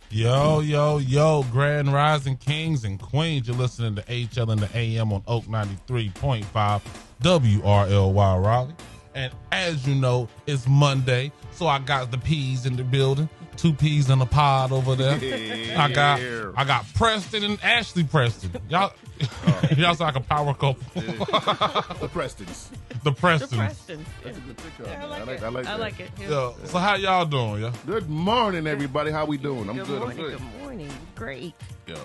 Yo, yo, yo, Grand Rising Kings and Queens. You're listening to HL in the AM on Oak 93.5 WRLY Raleigh. And as you know, it's Monday, so I got the P's in the building. 2 P's in the pod over there. I got Preston and Ashley Preston. Y'all sound like a power couple. The Prestons. The Prestons. That's a good pickup. Yeah, I like it. Yeah. Yo, so how y'all doing, yo? Good morning, everybody. How we doing? I'm good. Good morning. Great. Yo,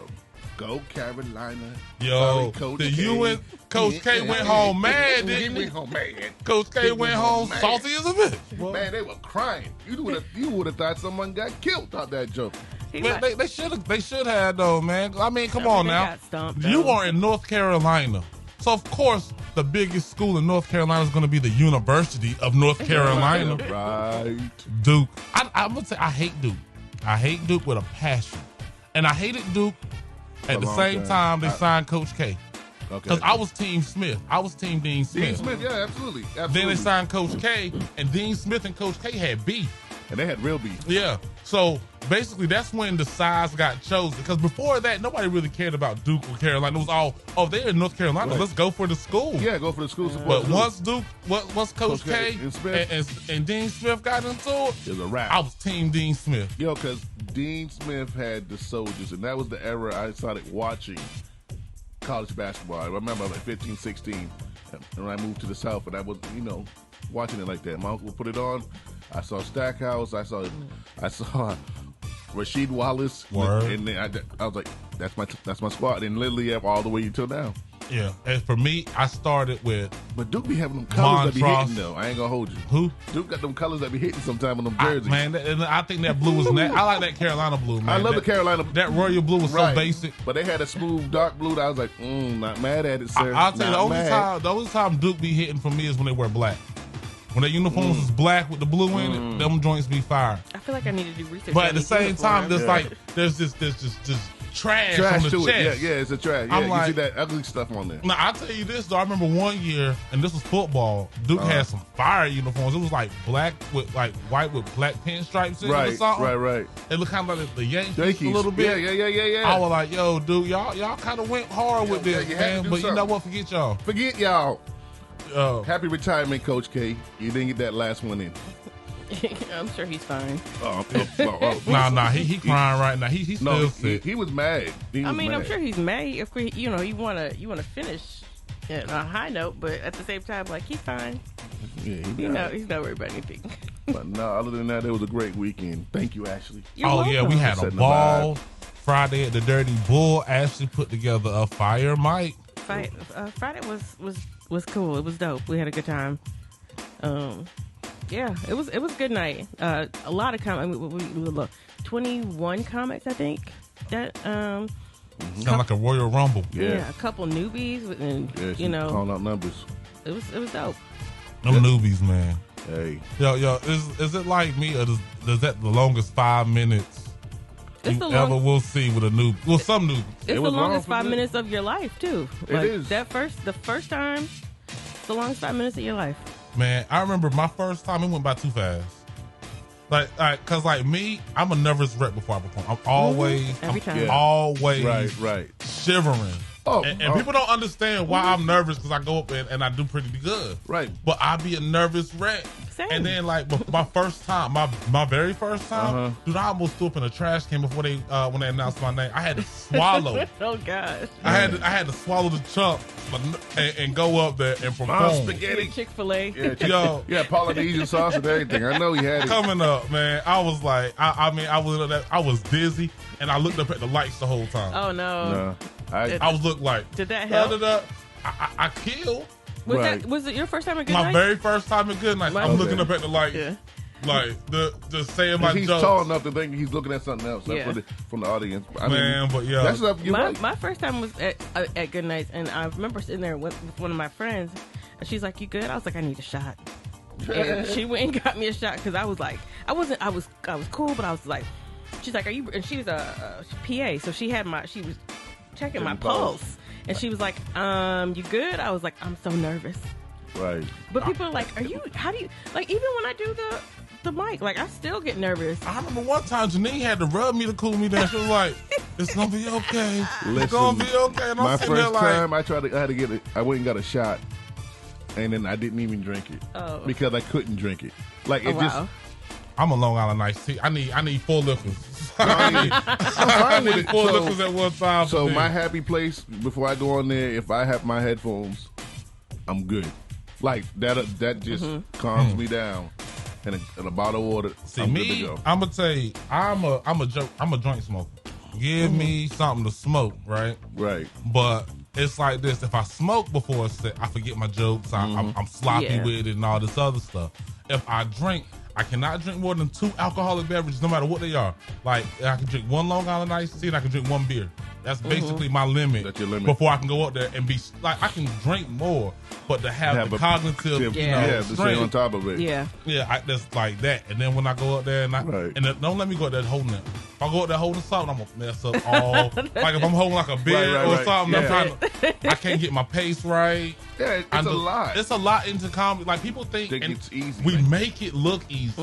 go Carolina. Yo, Sorry, Coach the K. you and Coach K went home mad, He didn't he? went home mad. Coach K went home mad. salty as a bitch. Man, they were crying. You would have thought someone got killed out that joke. Man, they should have though, man. I mean, come on they now. got stomped, You though. are in North Carolina, so of course the biggest school in North Carolina is going to be the University of North Carolina, Right. Duke. I'm gonna say I hate Duke. I hate Duke with a passion, and I hated Duke at the long same time they signed Coach K. Okay. Because I was Team Smith. I was Team Dean Smith. Dean Smith, yeah, absolutely. Then they signed Coach K, and Dean Smith and Coach K had beef. And they had real beef. Yeah. So basically, that's when the sides got chosen. Because before that, nobody really cared about Duke or Carolina. It was all, they're in North Carolina. Right. Let's go for the school. Yeah, go for the school support. But once Duke, once Coach K and Smith. and Dean Smith got into it, it was a wrap. I was Team Dean Smith. Yo, because Dean Smith had the soldiers, and that was the era I started watching college basketball. I remember I was like 15, 16, and I moved to the South, and I was, watching it like that. My uncle would put it on. I saw Stackhouse. I saw Rasheed Wallace. Word. And then I was like, that's my squad. And literally all the way until now. Yeah. And for me, I started with But Duke be having them colors that be Montross. hitting, though. I ain't going to hold you. who? Duke got them colors that be hitting sometime on them jerseys. And I think that blue was I like that Carolina blue, man. I love that, the Carolina. That royal blue was Right. so basic. But they had a smooth dark blue that I was like, not mad at it, sir. I'll tell you, Not the only time Duke be hitting for me is when they wear black. When their uniforms is black with the blue in it, them joints be fire. I feel like I need to do research. But on at the these same time, uniforms. there's just trash on the to chest. it. Yeah, it's a trash. I'm Yeah, like- you see that ugly stuff on there. Now I'll tell you this though. I remember one year, and this was football. Duke had some fire uniforms. It was like black with like white with black pinstripes in it or something. Right. It looked kind of like the Yankees Yankees. a little bit. Yeah. I was like, yo, dude, y'all kind of went hard with yeah, this, you had to man. do But you know something. what? Forget y'all. Forget y'all. Uh, Happy retirement, Coach K. You didn't get that last one in. I'm sure he's fine. Nah, he crying right now. He still No, sick. he was mad. He was I'm mad. sure he's mad. If you wanna finish on a high note, but at the same time, like he's fine. Yeah, He's not worried about anything. But no, other than that, it was a great weekend. Thank you, Ashley. You're Yeah, we welcome. had a Setting the ball. Friday at the Dirty Bull. Ashley put together a fire mic. Friday was cool. It was dope. We had a good time. Yeah, it was a good night. A lot of comments. We look 21 comments, I think. That Sound like a Royal Rumble. yeah, a couple newbies, and Yeah, she calling out numbers. it was dope. Them newbies, man. Hey, Yo, is it like me, or does that the longest 5 minutes It's you the ever long- will see with a newbie? Well, some newbies. It's It the was long longest for 5 me. minutes of your life too. It is. the first time. It's the longest 5 minutes of your life. Man, I remember my first time, it went by too fast. Cause like me, I'm a nervous wreck before I perform. I'm always, Every time. Yeah. always right. shivering. Oh, and oh. people don't understand why I'm nervous because I go up and I do pretty good. Right. But I be a nervous wreck. Same. And then like my first time, my very first time, dude, I almost threw up in a trash can before they when they announced my name. I had to swallow. Oh gosh. I had to swallow the chunk and go up there and perform. spaghetti. Chick-fil-A. Yeah, Yo. yeah, Polynesian sauce and everything. I know he had it. Coming up, man, I was like, I was dizzy, and I looked up at the lights the whole time. Oh no. No, I I was looked like, Did that help? I killed. Right. Was it your first time at Good My Night? very first time at Good Night. Mine- I'm looking up at the lights, Yeah. like the saying my he's jokes. tall enough to think he's looking at something else. That's Yeah. what from the audience. I Man, but yeah. that's up. You're right. My first time was at Good Nights, and I remember sitting there with one of my friends, and she's like, "You good?" I was like, "I need a shot." And she went and got me a shot because I was like, I was cool, but I was like, she's like, "Are you?" And she's a PA, so she was checking my pulse, and she was like, "You good?" I was like, "I'm so nervous." Right. But people are like, "Are you? How do you like?" Even when I do the mic. Like, I still get nervous. I remember one time Janine had to rub me to cool me down. She was like, "It's gonna be okay. It's gonna be okay." And I'm my sitting there first like, time, I had to get it. I went and got a shot, and then I didn't even drink it because I couldn't drink it. Like it just. I'm a Long Island iced tea. I need 4 liquors. I'm fine with it. 4 liquors at one time. So my happy place before I go on there, if I have my headphones, I'm good. Like that just calms me down. And a bottle of water. See, I'm good to go. I'm gonna tell you, I'm a joint smoker. Give me something to smoke, right? Right. But it's like this: if I smoke before a set, I forget my jokes. I'm sloppy with it and all this other stuff. If I drink, I cannot drink more than 2 alcoholic beverages, no matter what they are. Like, I can drink 1 Long Island iced tea and I can drink 1 beer. That's basically my limit. That's your limit. Before I can go up there and be like, I can drink more, but to have the cognitive, to stay on top of it. Yeah. That's like that. And then when I go up there and don't let me go up there holding it. If I go up there holding something, I'm gonna mess up all. Like if I'm holding like a beer or something, I'm trying to. I can't get my pace right. Yeah, it's a lot. It's a lot into comedy. Like people think it's easy. We make it look easy.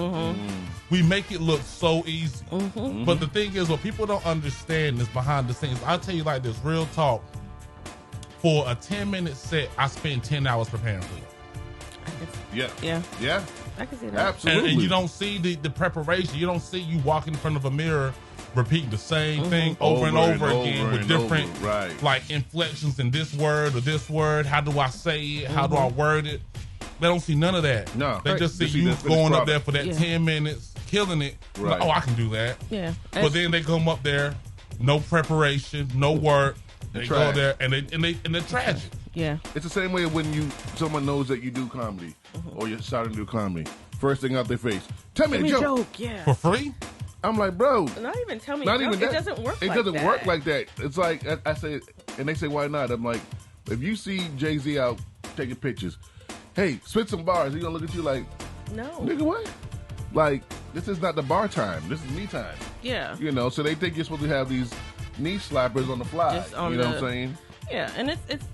We make it look so easy. But the thing is, what people don't understand is behind the scenes. I'll tell you like this, real talk. For a 10-minute set, I spend 10 hours preparing for it. Yeah. I can see that. Absolutely. And you don't see the preparation. You don't see you walk in front of a mirror repeating the same thing over and over again with different like inflections in this word or this word. How do I say it? How do I word it? They don't see none of that. No. They just see you going up there for that 10 minutes, killing it. Like, oh, I can do that. Yeah. But then they come up there, no preparation, no work. They go there and they're tragic. Yeah. It's the same way when someone knows that you do comedy or you're starting to do comedy. First thing out their face, tell me a joke. Yeah. For free? I'm like, bro. Not even tell me. Not even that. It doesn't work. It doesn't work like that. It's like I say, and they say, why not? I'm like, if you see Jay-Z out taking pictures, hey, spit some bars. He gonna look at you like, no, nigga, what? Like, this is not the bar time. This is me time. Yeah. You know, so they think you're supposed to have these knee slappers on the fly. You know what I'm saying? Yeah, and it's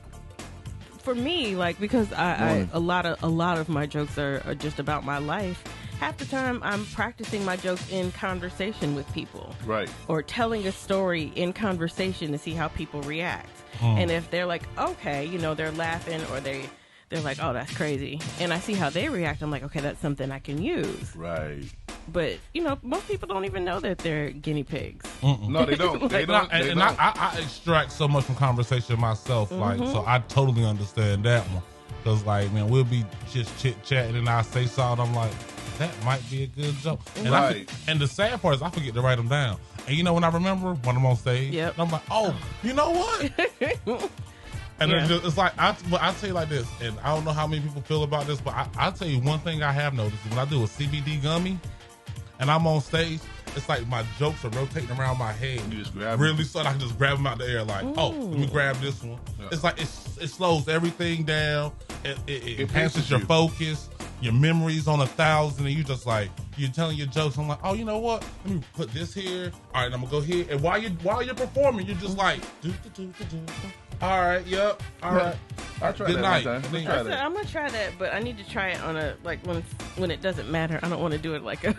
for me, like, because I a lot of my jokes are just about my life. Half the time I'm practicing my jokes in conversation with people. Right. Or telling a story in conversation to see how people react. And if they're like, okay, they're laughing or they're like, oh, that's crazy. And I see how they react. I'm like, okay, that's something I can use. Right. But, most people don't even know that they're guinea pigs. No, they don't. I extract so much from conversation myself. Like, so I totally understand that one. Because, like, man, we'll be just chit-chatting and I say something. I'm like, that might be a good joke. And, and the sad part is I forget to write them down. And, when I remember when I'm on stage, I'm like, oh, you know what? And it's like, I'll tell you like this, and I don't know how many people feel about this, but I'll tell you one thing I have noticed. When I do a CBD gummy and I'm on stage, it's like my jokes are rotating around my head. You just grab really so I can just grab them out the air like, oh, let me grab this one. Yeah. It's like, it slows everything down. It enhances your focus. Your memory's on 1,000 and you just like, you're telling your jokes. I'm like, oh, you know what? Let me put this here. All right, I'm gonna go here. And while you're performing, you're just like, all right, yep, all right. I'll try Good that night. one time. I'm gonna try that, but I need to try it on when it doesn't matter. I don't want to do it like in a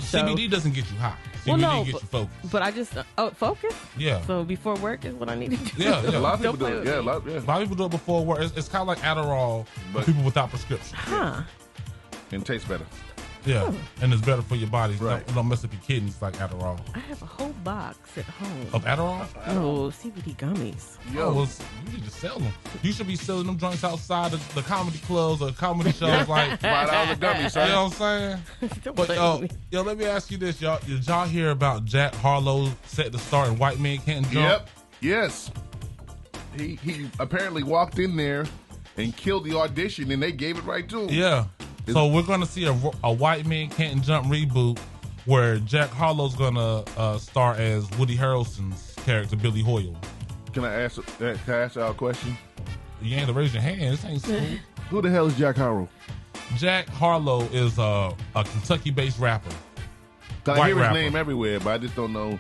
show. CBD doesn't get you high. CBD gets you focused. But I just focus. Yeah. So before work is what I need to do. Yeah. A lot of people do it. Yeah, a lot of people do it before work. It's kind of like Adderall for people without prescription. Huh. And it tastes better. Yeah, and it's better for your body. Right. Don't mess up your kidneys like Adderall. I have a whole box at home. Of Adderall? Oh, CBD gummies. Yo, you need to sell them. You should be selling them joints outside the comedy clubs or comedy shows like $5 gummies, son. You know what I'm saying? But let me ask you this, y'all. Did y'all hear about Jack Harlow set to star in White Men Can't Jump? Yep. Yes. He apparently walked in there and killed the audition, and they gave it right to him. Yeah. So we're going to see a White Men Can't Jump reboot where Jack Harlow's going to star as Woody Harrelson's character, Billy Hoyle. Can I ask y'all a question? You ain't to raise your hand. This ain't school. Who the hell is Jack Harlow? Jack Harlow is a Kentucky-based rapper. I hear his name everywhere, but I just don't know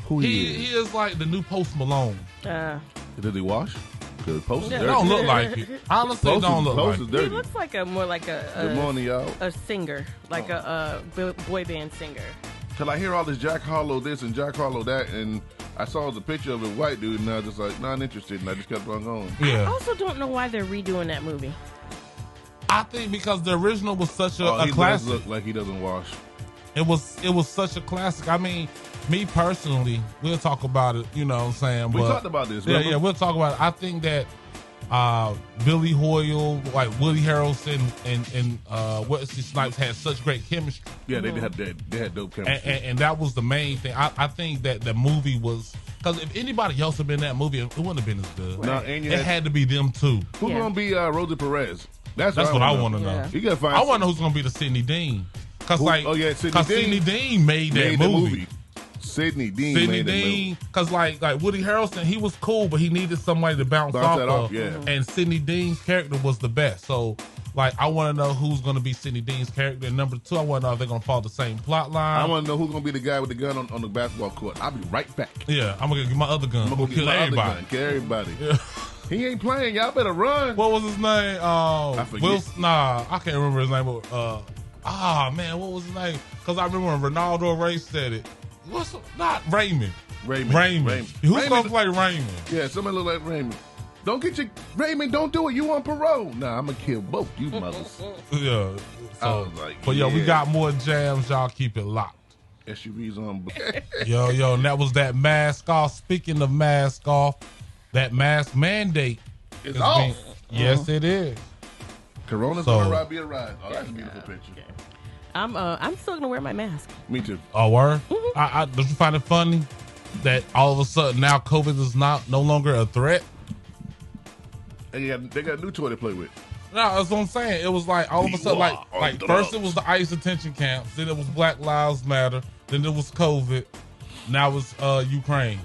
who he is. He is like the new Post Malone. Did he wash? Good post is Yeah. It dirty. don't look like it. Honestly, it don't look Post like is it. dirty. He looks like more like Good morning, y'all. a singer, like a boy band singer. Till I hear all this Jack Harlow this and Jack Harlow that, and I saw the picture of a white dude, and I was just like, not interested, and I just kept on going. I Yeah. also don't know why they're redoing that movie. I think because the original was such a He does classic. look like he doesn't wash. It was such a classic. I mean, me personally, we'll talk about it, you know what I'm saying? We but- talked about this, Yeah, remember? yeah, we'll talk about it. I think that Billy Hoyle, like Woody Harrelson and Wesley Snipes had such great chemistry. Yeah, they had dope chemistry. And that was the main thing. I think that the movie was, because if anybody else had been in that movie, it wouldn't have been as good. No, and you It had to be them two. Who's Yeah. gonna be Rosa Perez? That's That's what I want to know. Yeah. You gotta find. I want to know who's going to be the Sidney Dean. Because Sidney Sidney Dean made that the movie. Sidney Dean Sidney made that movie. Dean, because like Woody Harrelson, he was cool, but he needed somebody to bounce off that of. off, yeah. And Sidney Dean's character was the best. So, like, I want to know who's going to be Sidney Dean's character. And number two, I want to know if they're going to follow the same plot line. I want to know who's gonna be the guy with the gun on the basketball court. I'll be right back. Yeah, I'm going to get my other gun. I'm I'm gonna going to get kill my other everybody. gun. Kill everybody. Yeah. He ain't playing. Y'all better run. What was his name? I forget. I can't remember his name. But, man, what was his name? Because I remember when Ronaldo Ray said it. Not Raymond. Raymond. Who's Raymond. going to play Raymond? Yeah, somebody look like Raymond. Don't get your Raymond. Don't do it. You on parole? Nah, I'm gonna kill both you mothers. Yeah. I So, was like, but we yeah. got more jams. Y'all keep it locked. SUVs on. Yo, and that was that mask off. Speaking of mask off, that mask mandate It's is off. Yes, it is. Corona's So- gonna be a ride. Oh, that's a beautiful picture. I'm still gonna wear my mask. Me too. Oh, word? Don't you find it funny that all of a sudden now COVID is no longer a threat? And they got a new toy to play with. No, that's what I'm saying. It was like all of a sudden, like on first drugs. it was the ICE detention camps, then it was Black Lives Matter, then it was COVID, now it's Ukraine.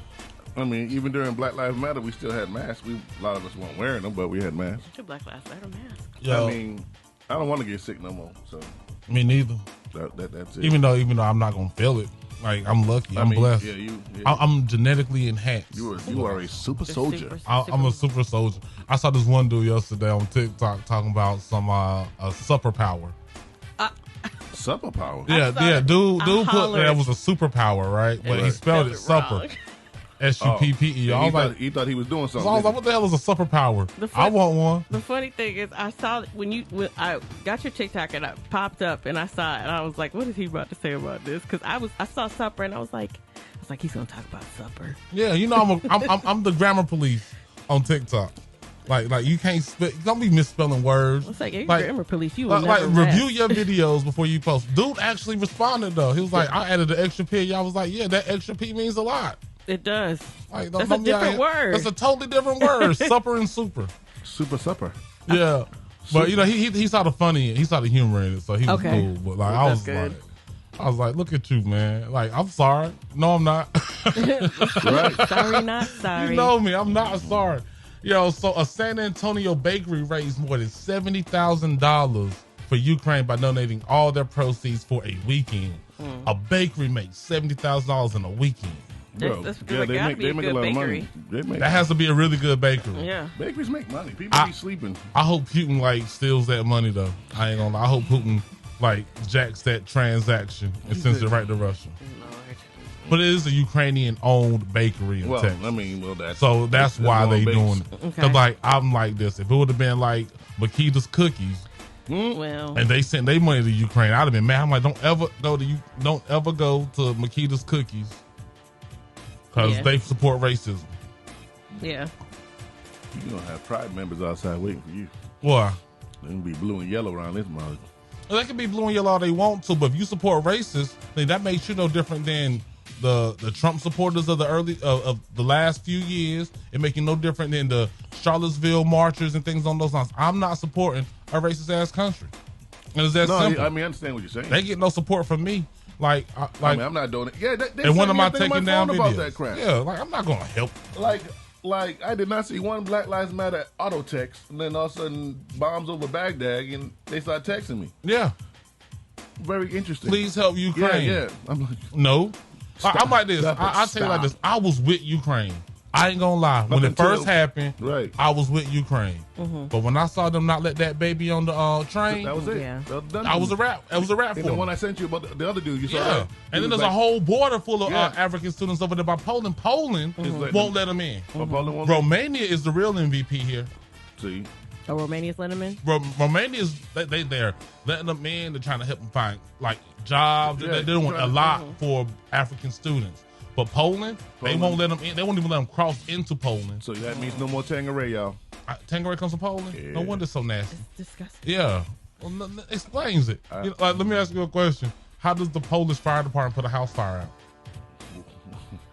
I mean, even during Black Lives Matter, we still had masks. A lot of us weren't wearing them, but we had masks. Black Lives Matter mask. Yo, I mean, I don't want to get sick no more. So me neither. that's it. Even though I'm not gonna feel it. Like I'm lucky, I'm blessed. Yeah, I'm genetically enhanced. you are a super soldier. I'm a super soldier. I saw this one dude yesterday on TikTok talking about some superpower. Supper power. Yeah, dude put hollered. that was a superpower, right? But he spelled it supper, wrong. SUPPE. I was like, He thought he was doing so something. I was like, what the hell is a superpower? The I want one. The funny thing is, I saw it when I got your TikTok and I popped up and I saw it and I was like, "What is he about to say about this?" Because I saw supper and I was like, he's gonna talk about supper. Yeah, I'm the grammar police on TikTok. Like you can't don't be misspelling words. It's like, you're grammar police. You will like never review rest. your videos before you post. Dude actually responded though. He was like, I added the extra P. Y'all was like, yeah, that extra P means a lot. It does. Like, That's don't a be out different here- word. That's a totally different word. Supper and super. Super supper. Yeah. But he saw the funny, he saw the humor in it, so he was Okay. cool. But like That's good. I was like, look at you, man. Like, I'm sorry. No, I'm not. Right. Sorry, not sorry. You know me. I'm not sorry. Yo, so a San Antonio bakery raised more than $70,000 for Ukraine by donating all their proceeds for a weekend. A bakery makes $70,000 in a weekend. Bro, That's yeah, gotta be a make good a lot bakery. of money. They make That has to be a really good bakery. Yeah. bakeries make money. People be sleeping. I hope Putin like steals that money though. I ain't gonna lie. I hope Putin like jacks that transaction and sends it right to Russia. Lord. But it is a Ukrainian-owned bakery in Texas. That's So that's why they based. doing it. Okay. Cause like I'm like this. If it would have been like Makita's Cookies Well, and they sent their money to Ukraine, I'd have been mad. I'm like, don't ever go to Makita's Cookies because Yeah. they support racism. yeah. You're going to have Pride members outside waiting for you. Why? They're going to be blue and yellow around this mother. Well, they can be blue and yellow all they want to, but if you support racists, then that makes you no different than the Trump supporters of the last few years. It makes you no different than the Charlottesville marchers and things on those lines. I'm not supporting a racist ass country. And it's that simple. I understand what you're saying. They get no support from me. Like I'm not doing it. Yeah, they and one of my sent me a thing taking on my down phone videos. about that crap. Yeah, like I'm not gonna help. Like I did not see one Black Lives Matter auto text, and then all of a sudden bombs over Baghdad, and they start texting me. Yeah, Very interesting. please help Ukraine. Yeah. I'm like, No, I'm like this. Stop it, I tell you like stop. this. I was with Ukraine I ain't gonna lie. When it first happened, right, I was with Ukraine. But when I saw them not let that baby on the train, that was it. Yeah. That was a wrap. That was a wrap for And the me. one I sent you about the other dude, you saw Yeah, that? and then there's like, a whole border full of Yeah. African students over there by Poland. Poland won't let them in. Poland won't Romania is the real MVP here. see. Oh, Romania's letting them in? Romania is they're letting them in. They're trying to help them find like jobs. Yeah, They're doing a lot for African students. But Poland, they won't let them in. They won't even let them cross into Poland. So that means no more Tangeray, y'all. Tangeray comes from Poland. Yeah. No wonder it's so nasty. It's disgusting. Yeah, well, explains it. You know, like, let me ask you a question. How does the Polish fire department put a house fire out?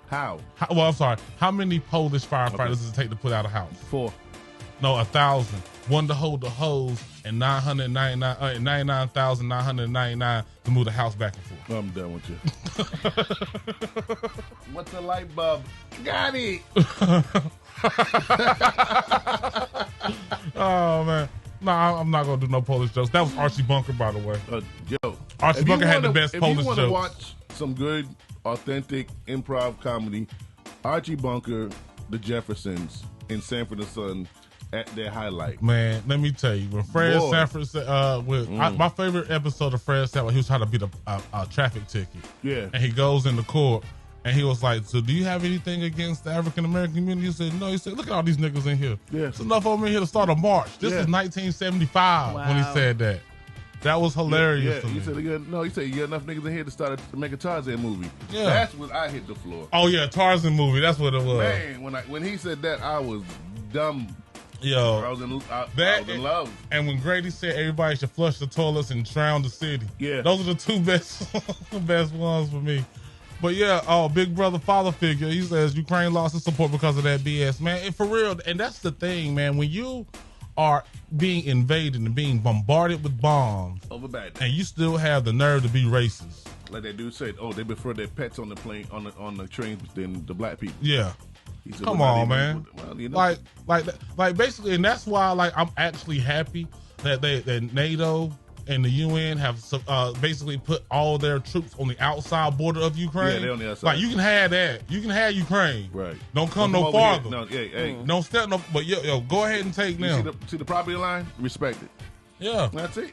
How? Well, I'm sorry. How many Polish firefighters does it take to put out a house? 4. No, 1,000. One to hold the hose, and 99,999 to move the house back and forth. I'm done with you. What's the light bulb? Got it. Oh man, no, I'm not gonna do no Polish jokes. That was Archie Bunker, by the way. Yo, Archie Bunker had the best Polish jokes. If you want to jokes. watch some good, authentic improv comedy, Archie Bunker, The Jeffersons, and Sanford and Son at their highlight. Man, let me tell you, when Fred Sanford said, my favorite episode of Fred Sanford, he was trying to beat a traffic ticket. Yeah. And he goes into court, and he was like, so do you have anything against the African-American community? He said, no. He said, look at all these niggas in here. Yeah. There's enough of them in here to start a march. This is 1975 when he said that. That was hilarious to me. He said, you got enough niggas in here to make a Tarzan movie. Yeah. That's when I hit the floor. Oh, yeah, Tarzan movie. That's what it was. Man, when he said that, I was dumb. Yo, I was in love. And when Grady said everybody should flush the toilets and drown the city. Yeah. Those are the two best ones for me. But yeah, big brother father figure, he says Ukraine lost its support because of that BS, man. And for real, and that's the thing, man, when you are being invaded and being bombarded with bombs over bad, and you still have the nerve to be racist. Like that dude said, they prefer their pets on the plane on the trains than the black people. Yeah. He said, come on, man. Like basically, and that's why I'm actually happy that that NATO and the UN have basically put all their troops on the outside border of Ukraine. Yeah, they're on the outside. Like you can have that. You can have Ukraine. Right. Don't come no farther. No, hey. Don't step no. But yo, go ahead and take them. See the property line? Respect it. Yeah. That's it.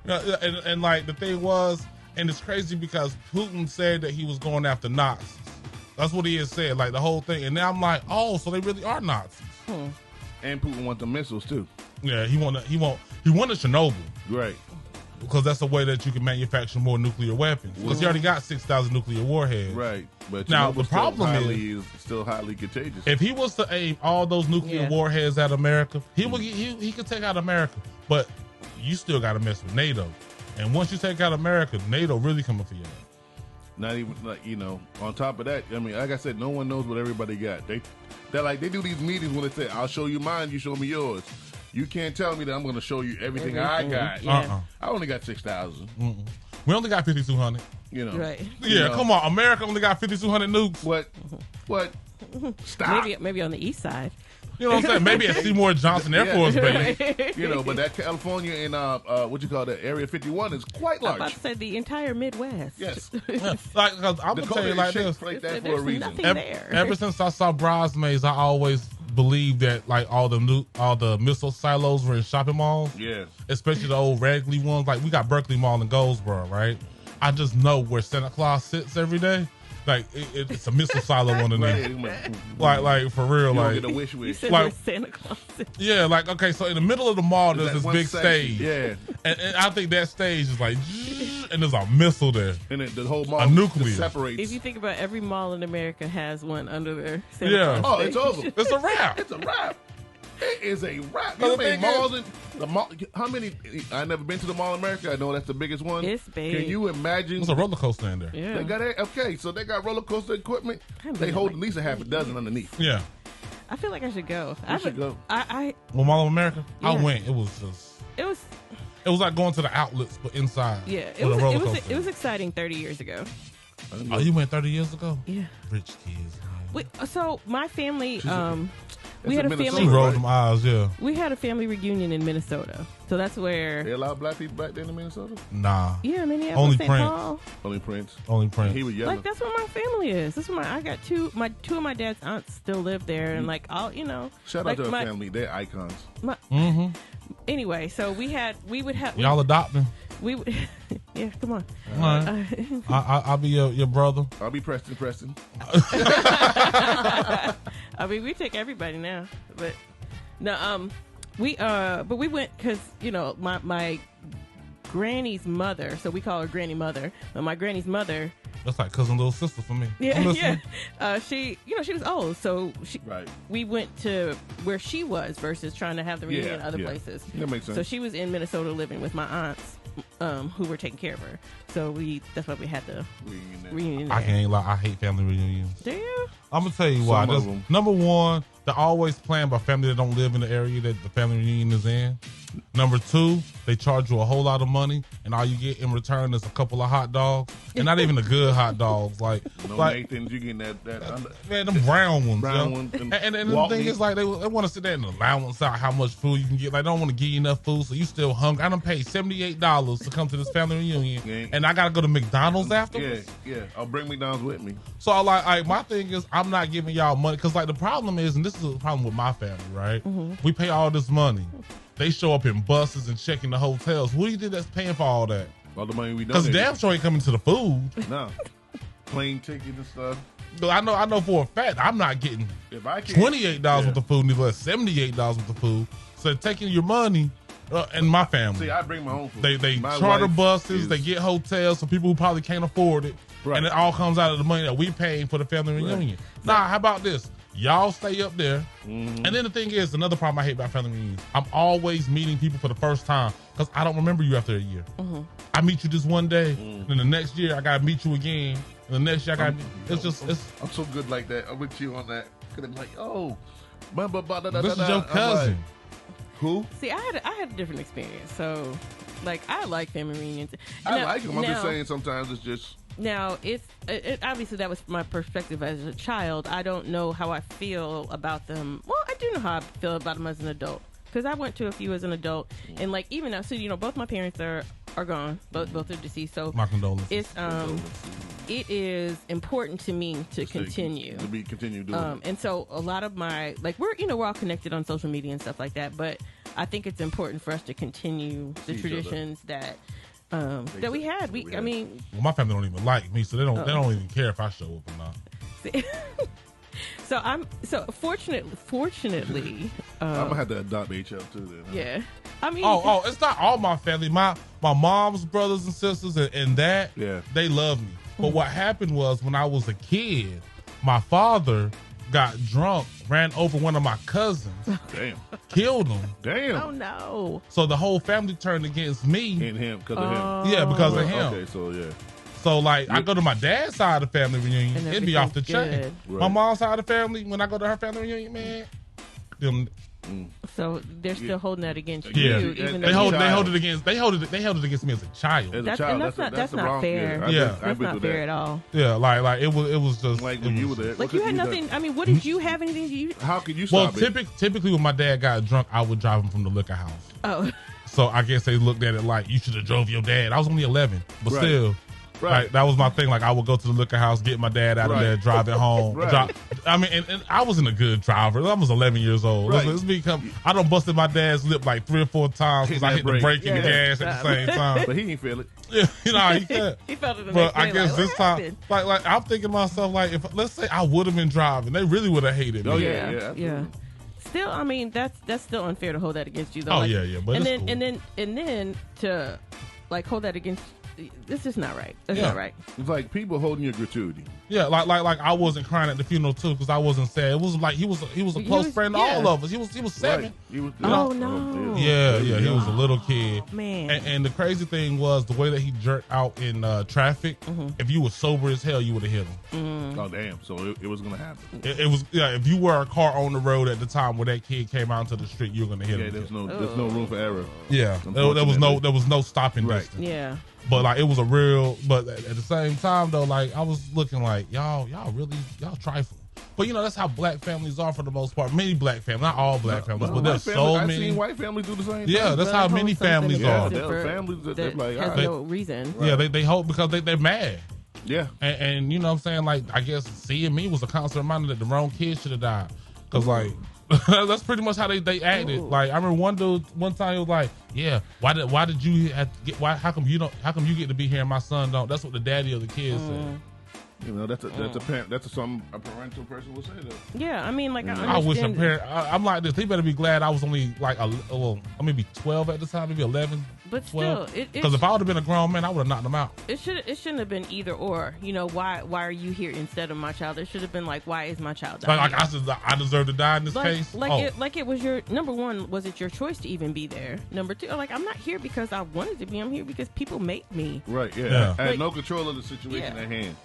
Yeah, and like the thing was, and it's crazy because Putin said that he was going after Nazis. That's what he had said, like the whole thing. And now I'm like, oh, so they really are Nazis. And Putin wants the missiles too. Yeah, he wanted Chernobyl. Right. Because that's a way that you can manufacture more nuclear weapons. Because he already got 6,000 nuclear warheads. Right. But now the problem is still highly contagious. If he was to aim all those nuclear warheads at America, he could take out America. But you still got to mess with NATO. And once you take out America, NATO really coming for you. Not even on top of that, I mean, like I said, no one knows what everybody got. They do these meetings when they say, I'll show you mine, you show me yours. You can't tell me that I'm going to show you everything I got. Yeah. I only got 6,000. We only got 5,200. Right. Yeah, come on. America only got 5,200 nukes. What? Stop. Maybe on the east side. You know what I'm saying? Maybe at Seymour Johnson Air Force Base. But that California and Area 51 is quite large. I'm about to say the entire Midwest. Yes. Like, cause I'm gonna tell you like this. Like that for a reason. Ever since I saw Bridesmaids, I always believed that like all the missile silos were in shopping malls. Yeah. Especially the old Wrigley ones. Like we got Berkeley Mall in Goldsboro, right? I just know where Santa Claus sits every day. Like it's a missile silo underneath. Like for real, you like get a wish. You said like Santa Claus. Yeah, like okay, so in the middle of the mall there's this big stage. Yeah, and I think that stage is like, and there's a missile there, and the whole mall a nuclear separates. If you think about every mall in America has one under there. Yeah. Oh, it's over. It's a wrap. It's a wrap. It is a wrap. You mean malls in the mall? How many? I've never been to the Mall in America. I know that's the biggest one. It's big. Can you imagine? There's a roller coaster in there. Yeah. They got so they got roller coaster equipment. They hold at least a half a dozen underneath. Yeah. I feel like I should go. You should go. Well, Mall of America. Yeah. I went. It was like going to the outlets, but inside. Yeah. It was exciting 30 years ago. Oh, you went 30 years ago? Yeah. Rich kids. Man. So my family, we had a Minnesota, family. She rolled them eyes, yeah. We had a family reunion in Minnesota, so that's where. They allow black people back there in Minnesota? Nah. Yeah, Minneapolis, Only St. Prince. Paul. Only Prince. Only Prince. He was yelling. Like that's where my family is. That's where I got two of my dad's aunts still live there, and like all Shout like out to my, our family. They're icons. Anyway, so we would have Y'all adopting? we would yeah, come on. All right. I'll be your brother. I'll be Preston. I mean, we take everybody now, but no, but we went because my granny's mother, so we call her Granny Mother, but my granny's mother. That's like cousin, little sister for me. Yeah. She was old, so Right. we went to where she was versus trying to have the reunion in other places. That makes sense. So she was in Minnesota living with my aunts, who were taking care of her. So that's why we had the reunion there. I can't lie. I hate family reunions. Do you? I'm gonna tell you why. Some of them. Number one, they're always planned by family that don't live in the area that the family reunion is in. Number two, they charge you a whole lot of money, and all you get in return is a couple of hot dogs, and not even the good hot dogs. Like Nathan's, you getting that man, them brown ones. brown yo. ones. And the thing is, like, they want to sit there and allowance out how much food you can get. Like, they don't want to give you enough food, so you still hungry. I done paid $78 to come to this family reunion, and I gotta go to McDonald's afterwards. Yeah. I'll bring McDonald's with me. So like my thing is, I'm not giving y'all money because like the problem is, and this is the problem with my family, right? We pay all this money. They show up in buses and checking the hotels. Who do you think that's paying for all that? All the money we Because donated. damn sure ain't coming to the food. No. Plane tickets and stuff. But I know for a fact I'm not getting If I can $28 worth of food, neither less $78 worth of food. So they're taking your money and my family. See, I bring my own food. They My charter wife buses, is- they get hotels for people who probably can't afford it. Right. And it all comes out of the money that we paying for the family reunion. Nah, how about this? Y'all stay up there. And then the thing is, another problem I hate about family reunions, I'm always meeting people for the first time because I don't remember you after a year. I meet you this one day, and then the next year I gotta meet you again, and the next year I gotta I'm so good like that. I'm with you on that. Cause I'm like, this is your cousin. Who? See, I had a different experience. So, like, I like family reunions. I like them. I'm just saying sometimes it's just. Now, it obviously that was my perspective as a child. I don't know how I feel about them. Well, I do know how I feel about them as an adult because I went to a few as an adult, and like even now, so both my parents are gone, both are deceased. So My condolences. It's it is important to me to continue doing it. and so a lot of my we're all connected on social media and stuff like that, but I think it's important for us to continue the traditions that we had. I mean, Well, my family don't even like me, so they don't even care if I show up or not. so fortunately, I'm gonna have to adopt HL too. Then. yeah. I mean, it's not all my family. My mom's brothers and sisters and that, they love me. But what happened was when I was a kid, my father got drunk, ran over one of my cousins, killed him. Damn. Oh no. So the whole family turned against me. And him, because of him. Yeah, because of him. Okay, so yeah. So like I go to my dad's side of the family reunion, And it'd be off the everything's chain. good. My mom's side of the family, when I go to her family reunion, man, them. So they're still holding that against Yeah, you, even they though hold it against me as a child. As a That's, child, and that's not wrong- fair. Yeah. That's not fair at all. Yeah, like it was just Like when you were there. Like you had nothing. I mean, what did you have anything to you? How could you Well, stop it? typically when my dad got drunk, I would drive him from the liquor house. Oh, So I guess they looked at it like you should have drove your dad. I was only 11, but Right. still. Right. Like, that was my thing. Like I would go to the liquor house, get my dad out of there, drive it home. Right. And I wasn't a good driver. I was 11 years old. Right. I done busted my dad's lip like 3 or 4 times because I hit the brake and the gas at the same time. But he didn't feel it. Yeah, he can't. he felt it. The But next day, I guess like, this what time, happened? like I'm thinking to myself, like if let's say I would have been driving, they really would have hated me. Oh yeah, absolutely. Still, I mean, that's still unfair to hold that against you, though. Oh like, yeah, but and it's then cool. and then to like hold that against. This is not right. That's Yeah. not right. It's like people holding your gratuity. Yeah, like I wasn't crying at the funeral too because I wasn't sad. It was like he was a close friend to all of us. He was 7. Right. He was, Oh, no. Yeah, he was a little kid. Man. And the crazy thing was the way that he jerked out in traffic. If you were sober as hell, you would have hit him. Oh damn! So it was gonna happen. It was if you were a car on the road at the time where that kid came out into the street, you were gonna hit Yeah, him. there's no room for error. Yeah, there was no stopping Right. distance. Yeah. But like it was a real. But at the same time though, like I was looking like y'all trifling. But that's how black families are for the most part. Many black families, not all black families, but there's I've many. seen white families do the same thing. Yeah, that's how many families are. There are families that like, has no reason. Yeah, they hope because they're mad. Yeah. And you know what I'm saying? Like, I guess seeing me was a constant reminder that the wrong kid should have died. Because, like, that's pretty much how they acted. Ooh. Like, I remember one time he was like, yeah, why did you have to get, how come you get to be here and my son don't? That's what the daddy of the kids said. That's a parent. That's a parental person will say that. Yeah, I mean, like, I wish a parent. I'm like this. They better be glad I was only like maybe 12 at the time, maybe 11. But 12. still, because if I would have been a grown man, I would have knocked them out. It shouldn't have been either or. Why are you here instead of my child? It should have been like, why is my child dying? Like I deserve to die in this case. It was your number one. Was it your choice to even be there? Number two, like, I'm not here because I wanted to be. I'm here because people made me. Right. Yeah. I had Like, no control of the situation at hand.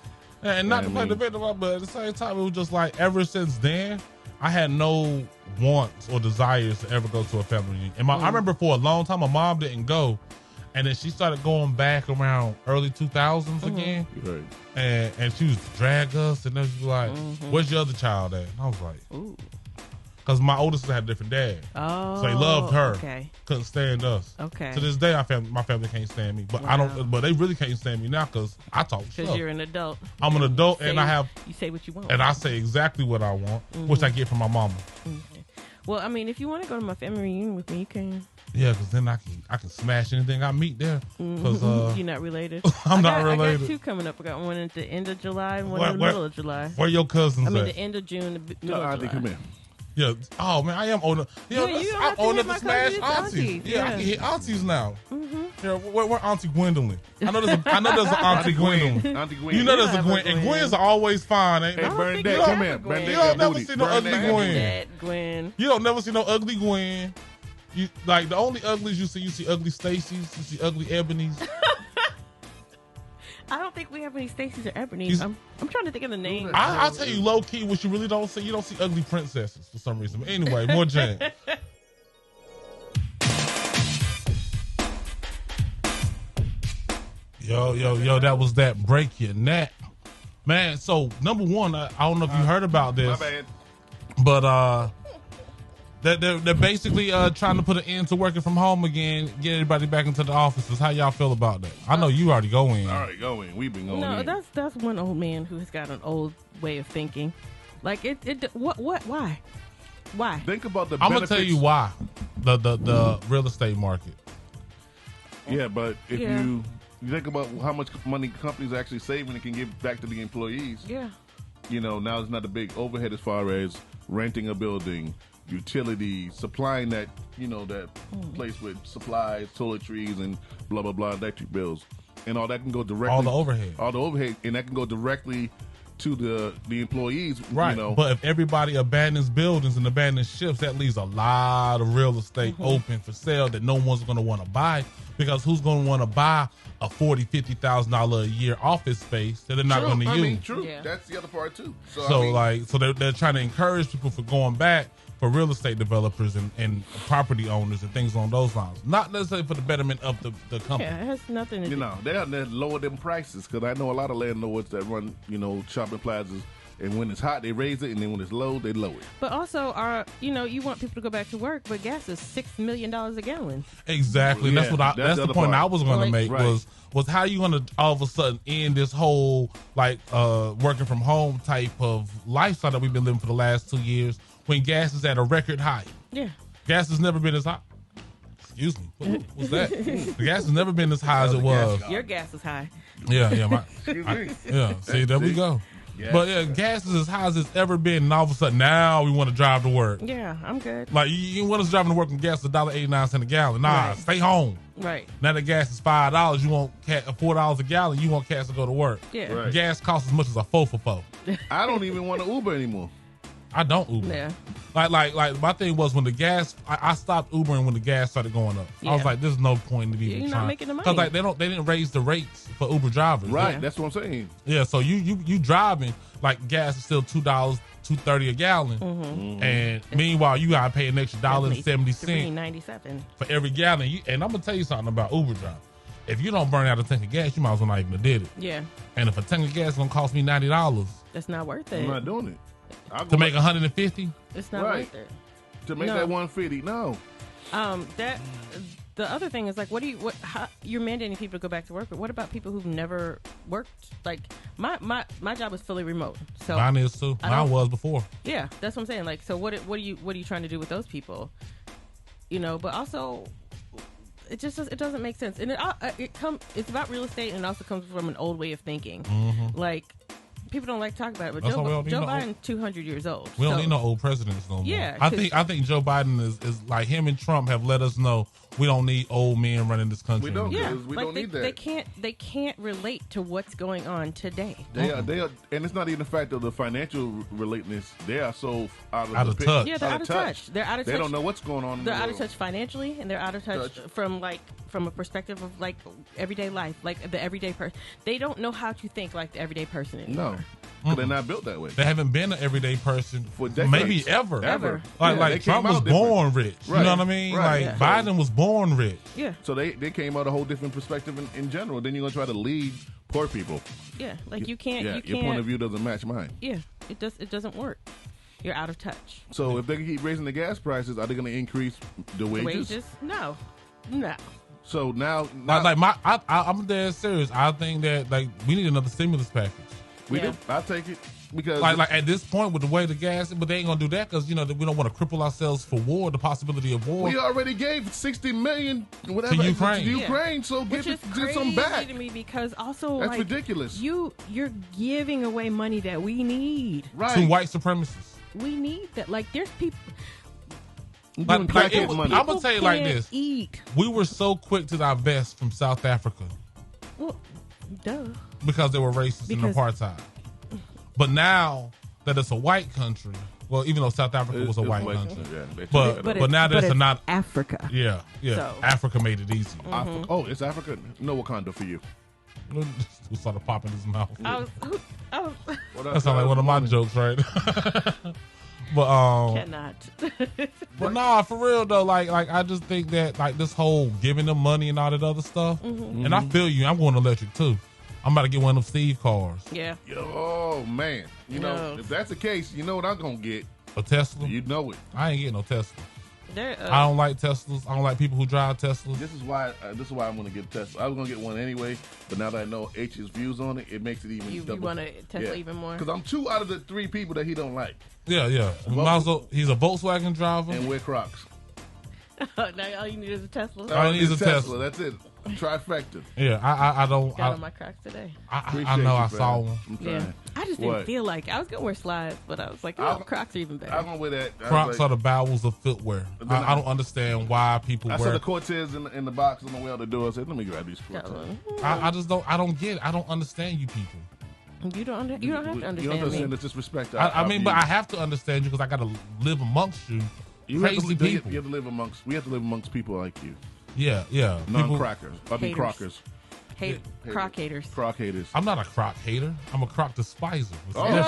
And not to play the victim, but at the same time, it was just like ever since then, I had no wants or desires to ever go to a family reunion. And I remember for a long time, my mom didn't go, and then she started going back around early 2000s again. Right. And she was drag us, and then she was like, "Where's your other child at?" And I was like, Ooh. Because my oldest had a different dad. Oh, so he loved her. Okay. Couldn't stand us. Okay. To this day, my family can't stand me. But Wow. But they really can't stand me now because I talk stuff. Because you're an adult. I'm an adult, and you say what you want. and I say exactly what I want, which I get from my mama. Okay. Well, I mean, if you want to go to my family reunion with me, you can. Yeah, because then I can smash anything I meet there. Because You're not related. I'm not related. I got two coming up. I got one at the end of July and one in the middle of July. Where your cousins I mean, at? the end of June, the middle of July. Come in. Yeah. Oh man, I am older. Yeah, I'm old enough to smash cousins, aunties. Yeah, I can hit aunties now. Mm-hmm. Yeah, where Auntie Gwendolyn? I know there's an Auntie Gwendolyn. Auntie Gwen. You know there's a Gwen, and Gwens are always fine, ain't they? Hey, Bernadette, come here. You don't never see no ugly Gwen. Gwen. You don't never see no ugly Gwen. You like the only uglies you see ugly Stacy's, you see ugly Ebony's. I don't think we have any Stacey's or Ebony's. I'm trying to think of the name. I'll tell you low key what you really don't see. You don't see ugly princesses for some reason. But anyway, more Jane. Yo, that was that break your neck. Man, so number one, I don't know if you heard about this. My bad. But they're basically trying to put an end to working from home again, get everybody back into the offices. How y'all feel about that? I know you already go in. All right, go in. We've been going in. No, that's one old man who has got an old way of thinking. Like why? Think about the benefits. I'm gonna tell you why. The real estate market. Yeah, but if you think about how much money companies are actually saving and can give back to the employees. Yeah. Now it's not a big overhead as far as renting a building, utilities, supplying that place with supplies, toiletries, and blah blah blah, electric bills, and all that can go directly. All the overhead, and that can go directly to the employees. Right. But if everybody abandons buildings and abandons ships, that leaves a lot of real estate open for sale that no one's going to want to buy, because who's going to want to buy a $40,000-$50,000 a year office space that they're not going to use? I mean, true. Yeah. That's the other part too. So they're trying to encourage people for going back for real estate developers and property owners and things along those lines. Not necessarily for the betterment of the company. Yeah, it has nothing to do. They lower them prices, because I know a lot of landlords that run shopping plazas, and when it's hot they raise it, and then when it's low they lower it. But also, you want people to go back to work, but gas is $6 million a gallon. Exactly. Yeah, that's the point I was going to make. Right. Was how you going to all of a sudden end this whole working from home type of lifestyle that we've been living for the last 2 years, when gas is at a record high. Yeah. Gas has never been as high. Excuse me. What was that? The gas has never been as high as it was. Your gas is high. Yeah. See, there we go. Yes. But gas is as high as it's ever been, and all of a sudden now we want to drive to work. Yeah, I'm good. Like you want us driving to work and gas is $1.89 a gallon. Nah, right. Stay home. Right. Now the gas is $5. You want $4 a gallon. You want gas to go to work. Yeah. Right. Gas costs as much as a 4 for 4. I don't even want to Uber anymore. I don't Uber. Yeah. Like my thing was when the gas, I stopped Ubering when the gas started going up. Yeah. I was like, there's no point in even You're trying. not making the money. Because they didn't raise the rates for Uber drivers. Right. Yeah. That's what I'm saying. Yeah. So you driving, like gas is still $2.30 a gallon, and meanwhile you gotta pay an extra $1.70 $3.97 for every gallon. And I'm gonna tell you something about Uber driving. If you don't burn out a tank of gas, you might as well not even have did it. Yeah. And if a tank of gas is gonna cost me $90, that's not worth it. I'm not doing it. To make 150? It's not Right. worth it. To make that 150, no. That the other thing is like, how, you're mandating people to go back to work, but what about people who've never worked? Like my job is fully remote, so Mine is too. Mine was before. Yeah, that's what I'm saying. Like, so what are you trying to do with those people? You know, but also it doesn't make sense, and it's about real estate, and it also comes from an old way of thinking. Mm-hmm. Like, people don't like to talk about it, but Joe Biden's 200 years old. We don't need no old presidents no more. Yeah, I think Joe Biden is like, him and Trump have let us know we don't need old men running this country. We don't. Yeah, We don't need that. They can't relate to what's going on today. They are, and it's not even the fact of the financial relatedness. They are so out of touch. Yeah, they're out of touch. They're out of touch. They don't know what's going on. They're out of touch financially, and they're out of touch from a perspective of like everyday life, like the everyday person. They don't know how to think like the everyday person anymore. No. Because they're not built that way. They haven't been an everyday person for decades. Maybe ever. Like Trump was different. born rich. Right. You know what I mean? Right. Like Biden was born rich. Yeah. So they came out a whole different perspective in general. Then you're gonna try to lead poor people. Yeah. Like you can't. Yeah. Your point of view doesn't match mine. Yeah. It doesn't work. You're out of touch. So if they can keep raising the gas prices, are they going to increase the wages? No. So now I'm dead serious. I think that like we need another stimulus package. We do. I'll take it because like at this point with the way the gas, but they ain't gonna do that because we don't want to cripple ourselves for war, the possibility of war. We already gave $60 million to Ukraine. Yeah. So give some back to me because also that's ridiculous. You're giving away money that we need. Right. To white supremacists. We need that. Like there's people. I'm gonna tell you like this. We were so quick to divest from South Africa. Well, duh. Because they were racist and apartheid. But now that it's a white country, well, even though South Africa was a white country, but now that it's not Africa. Yeah. So. Africa made it easy. Mm-hmm. Oh, it's Africa. No Wakanda for you. We started popping his mouth. That sounds like one of my jokes, right? But cannot. But nah, for real though, like I just think that like this whole giving them money and all that other stuff, and I feel you. I'm going electric too. I'm about to get one of them Steve cars. Yeah. Oh man, you know if that's the case, you know what I'm gonna get? A Tesla. You know it. I ain't getting no Tesla. I don't like Teslas. I don't like people who drive Teslas. This is why I'm going to get a Tesla. I was going to get one anyway, but now that I know H's views on it, it makes it even. You want a Tesla even more? Because I'm 2 out of the 3 people that he don't like. Yeah. He's a Volkswagen driver and wear Crocs. Now all you need is a Tesla. All I need is a Tesla. That's it. Trifecta. Yeah, I don't. Got on my Crocs today. I know. I saw one. Yeah, I just didn't feel like I was gonna wear slides, but I was like, Crocs are even better. I'm gonna wear that. Crocs are the bowels of footwear. I don't understand why people wear. I saw the Cortez in the box on the way out the door. I said, "Let me grab these Cortez." I just don't. I don't get it. I don't understand you people. You don't have to understand me. You don't understand the disrespect. I mean, but I have to understand you because I got to live amongst you. Crazy people. We have to live amongst people like you. Yeah. Non-crackers. Crockers. Croc haters. Croc haters. I'm not a croc hater. I'm a croc despiser. Okay.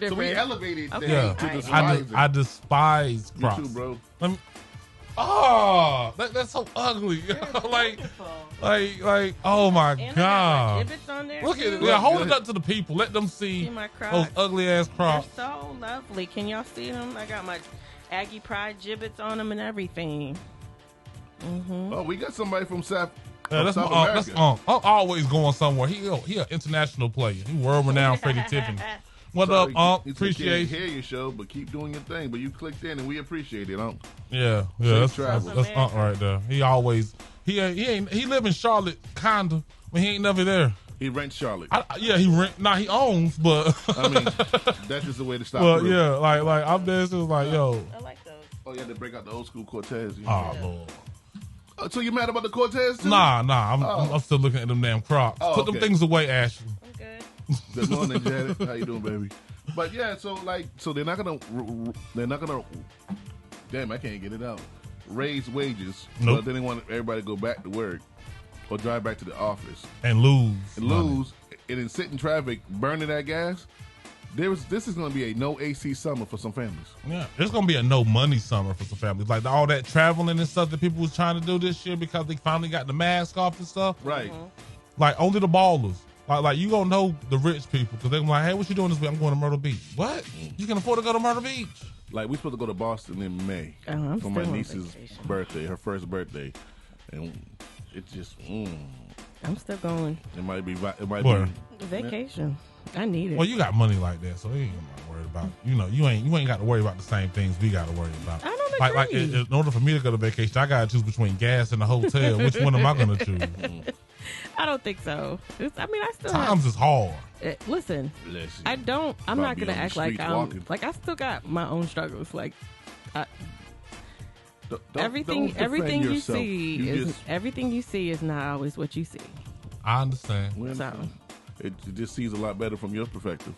So we elevated to despising. I despise crocs. You too, bro. That's so ugly. like, oh my God. Look at it. Yeah, hold it up to the people. Let them see my those ugly ass crocs. They're so lovely. Can y'all see them? I got my Aggie Pride gibbets on them and everything. Oh, we got somebody from South that's America. I'm always going somewhere. He an international player. He world renowned Freddie Tiffany. What up, Appreciate you. Hear your show, but keep doing your thing. But you clicked in, and we appreciate it, Unc. Yeah. That's Unc right there. He always he live in Charlotte, kinda, but he ain't never there. He rents Charlotte. He rent. Nah, he owns, but I mean, that's just the way to stop. Well, yeah, like I'm there. So like, yo, I like those. Oh, you had to break out the old school Cortez. Oh Lord. So you mad about the Cortez too? Nah. I'm still looking at them damn Crocs. Put them things away, Ashley. I'm good. Good morning, Janet. How you doing, baby? But yeah, so they're not gonna. Damn, I can't get it out. Raise wages, but then they want everybody to go back to work or drive back to the office and lose, and then sit in traffic, burning that gas. This is going to be a no AC summer for some families. Yeah, it's going to be a no money summer for some families. Like all that traveling and stuff that people was trying to do this year because they finally got the mask off and stuff. Right. Like only the ballers. Like you gonna know the rich people because they're like, hey, what you doing this week? I'm going to Myrtle Beach. What? You can afford to go to Myrtle Beach? Like we supposed to go to Boston in May for my niece's birthday, her first birthday, and it just. I'm still going. It might be. Vacation. I need it. Well, you got money like that, so you ain't got to worry about. You ain't got to worry about the same things we got to worry about. I don't agree. Like in order for me to go to vacation, I gotta choose between gas and a hotel. Which one am I gonna choose? I don't think so. I still times is hard. Listen, I'm not gonna act like I still got my own struggles. Like everything you see is not always what you see. I understand. So it just sees a lot better from your perspective.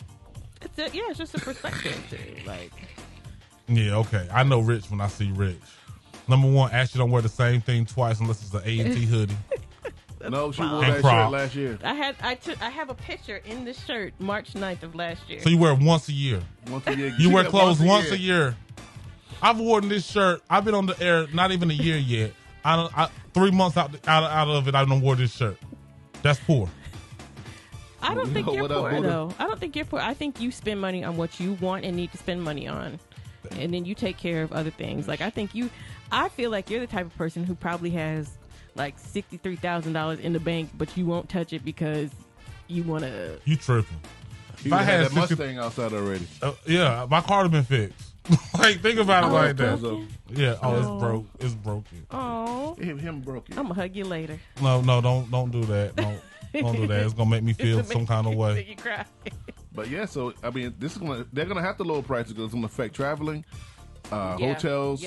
It's just a perspective too. Like, yeah, okay. I know rich when I see rich. Number one, Ashley don't wear the same thing twice unless it's an A&T hoodie. No, she wore that shirt last year. I have a picture in this shirt March 9th of last year. So you wear it once a year. You wear clothes once a year. I've worn this shirt. I've been on the air not even a year yet. 3 months out of it, I don't wear this shirt. That's poor. I don't think you're poor, though. I don't think you're poor. I think you spend money on what you want and need to spend money on. And then you take care of other things. Like, I feel like you're the type of person who probably has like $63,000 in the bank, but you won't touch it because you want to. You tripping. If I had that Mustang outside already. Yeah, my car would have been fixed. Like, think about it like that. Yeah, it's broke. It's broken. Oh, him broken. I'm gonna hug you later. No, don't do that. Don't do that. It's gonna make me feel some kind of way. You cry. But yeah, so I mean, they're gonna have to lower prices because it's gonna affect traveling, hotels,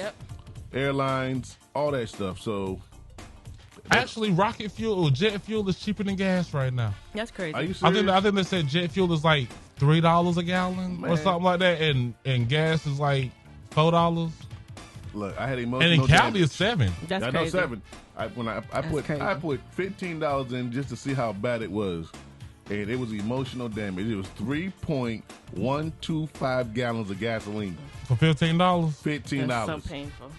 airlines, all that stuff. So actually, rocket fuel or jet fuel is cheaper than gas right now. That's crazy. Are you serious? I think they said jet fuel is like $3 a gallon or something like that, and gas is like $4. Look, I had emotional. And in Cali it's $7. That's I crazy. know $7. I put $15 in just to see how bad it was, and it was emotional damage. It was 3.125 gallons of gasoline for $15. $15. That's so painful.